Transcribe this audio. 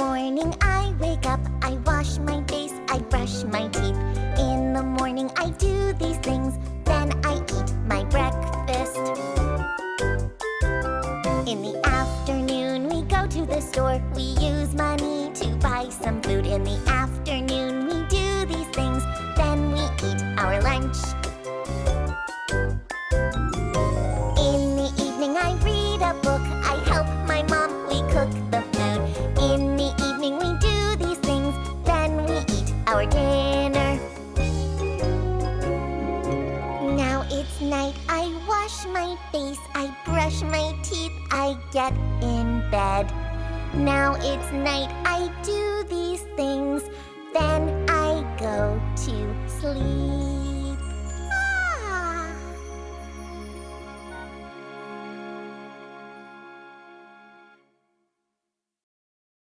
morning I wake up, I wash my face, I brush my teeth. In the morning I do these things, then I eat my breakfast. In the afternoon we go to the store, we use money to buy some food. In the afternoon we do these things, then we eat our lunch. In the evening I read a book, I help my mom, we cook the food. In the evening we do these things, then we eat our dinner. Now it's night, I wash my face, I brush my teeth, I get in bed. Now it's night, I do these things, then I go to sleep.